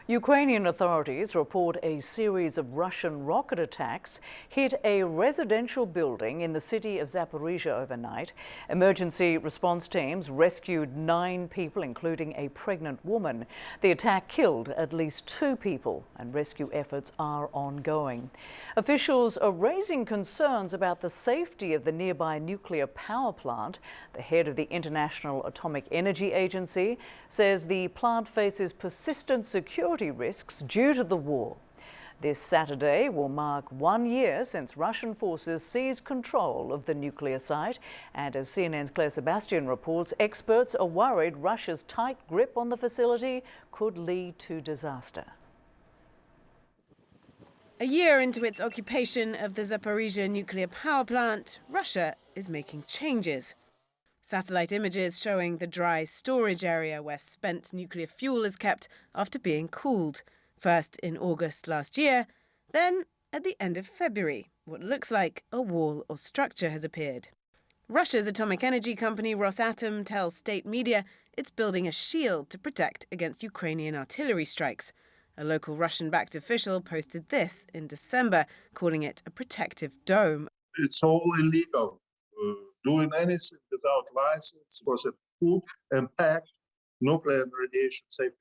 Ukrainian authorities report a series of Russian rocket attacks hit a residential building in the city of Zaporizhia overnight. Emergency response teams rescued 9 people, including a pregnant woman. The attack killed at least 2 people, and rescue efforts are ongoing. Officials are raising concerns about the safety of the nearby nuclear power plant. The head of the International Atomic Energy Agency says the plant faces persistent security risks due to the war. This Saturday will mark 1 year since Russian forces seized control of the nuclear site. And as CNN's Claire Sebastian reports, experts are worried Russia's tight grip on the facility could lead to disaster. A year into its occupation of the Zaporizhia nuclear power plant, Russia is making changes. Satellite images showing the dry storage area where spent nuclear fuel is kept after being cooled. First in August last year, then at the end of February, what looks like a wall or structure has appeared. Russia's atomic energy company Rosatom tells state media it's building a shield to protect against Ukrainian artillery strikes. A local Russian-backed official posted this in December, calling it a protective dome. It's all illegal. Doing anything without license was a put and pack nuclear and radiation safety.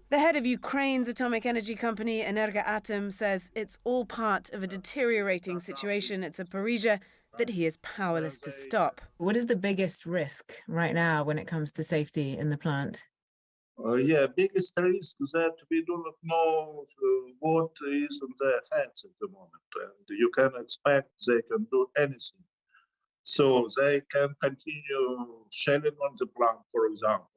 The head of Ukraine's atomic energy company, Energoatom, says it's all part of a deteriorating situation at Zaporizhia that he is powerless to stop. What is the biggest risk right now when it comes to safety in the plant? Biggest risk is that we do not know what is in their hands at the moment. And you can expect they can do anything. So they can continue shelling on the plant, for example.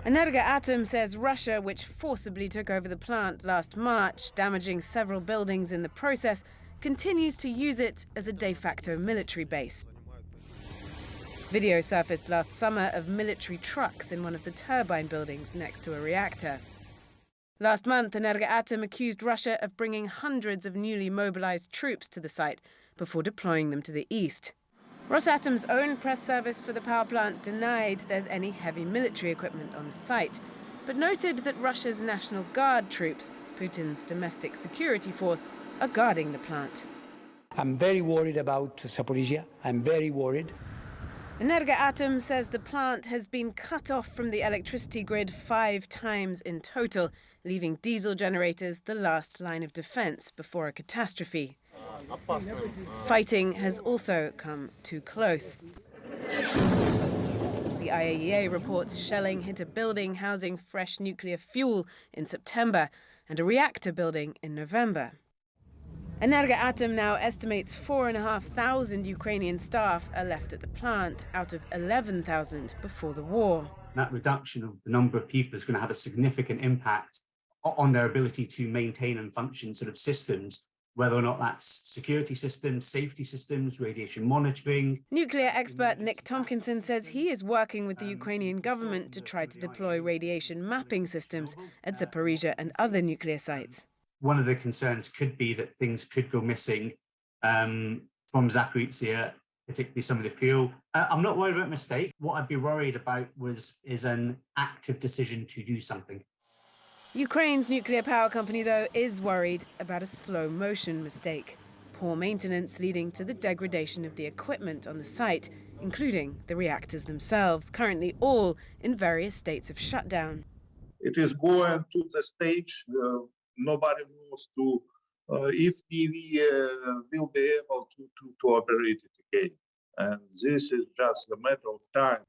Energoatom says Russia, which forcibly took over the plant last March, damaging several buildings in the process, continues to use it as a de facto military base. Video surfaced last summer of military trucks in one of the turbine buildings next to a reactor. Last month, Energoatom accused Russia of bringing hundreds of newly mobilized troops to the site before deploying them to the east. Rosatom's own press service for the power plant denied there's any heavy military equipment on the site, but noted that Russia's National Guard troops, Putin's domestic security force, are guarding the plant. I'm very worried about Zaporizhia. I'm very worried. Energoatom says the plant has been cut off from the electricity grid 5 times in total, leaving diesel generators the last line of defense before a catastrophe. Fighting has also come too close. The IAEA reports shelling hit a building housing fresh nuclear fuel in September and a reactor building in November. Energoatom now estimates 4,500 Ukrainian staff are left at the plant out of 11,000 before the war. That reduction of the number of people is going to have a significant impact on their ability to maintain and function sort of systems, whether or not that's security systems, safety systems, radiation monitoring. Nuclear expert Nick Tompkinson says he is working with the Ukrainian government to try to deploy radiation mapping systems at Zaporizhia and other nuclear sites. One of the concerns could be that things could go missing from Zaporizhia, particularly some of the fuel. I'm not worried about a mistake. What I'd be worried about is an active decision to do something. Ukraine's nuclear power company, though, is worried about a slow-motion mistake. Poor maintenance leading to the degradation of the equipment on the site, including the reactors themselves, currently all in various states of shutdown. It is going to the stage nobody knows if we will be able to operate it again. And this is just a matter of time.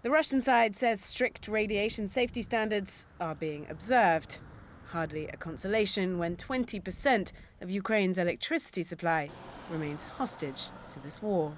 The Russian side says strict radiation safety standards are being observed. Hardly a consolation when 20% of Ukraine's electricity supply remains hostage to this war.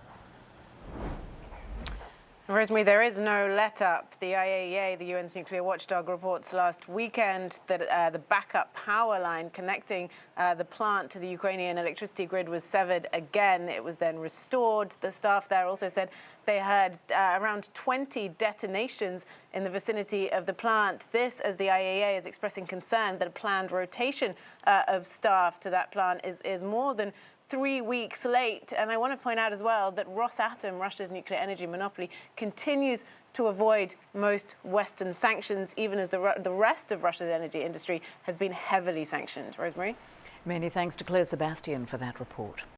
Rosemary, there is no let-up. The IAEA, the UN's nuclear watchdog, reports last weekend that the backup power line connecting the plant to the Ukrainian electricity grid was severed again. It was then restored. The staff there also said they heard around 20 detonations in the vicinity of the plant. This, as the IAEA is expressing concern that a planned rotation of staff to that plant is more than 3 weeks late. And I want to point out as well that Rosatom, Russia's nuclear energy monopoly, continues to avoid most Western sanctions, even as the rest of Russia's energy industry has been heavily sanctioned. Rosemary? Many thanks to Claire Sebastian for that report.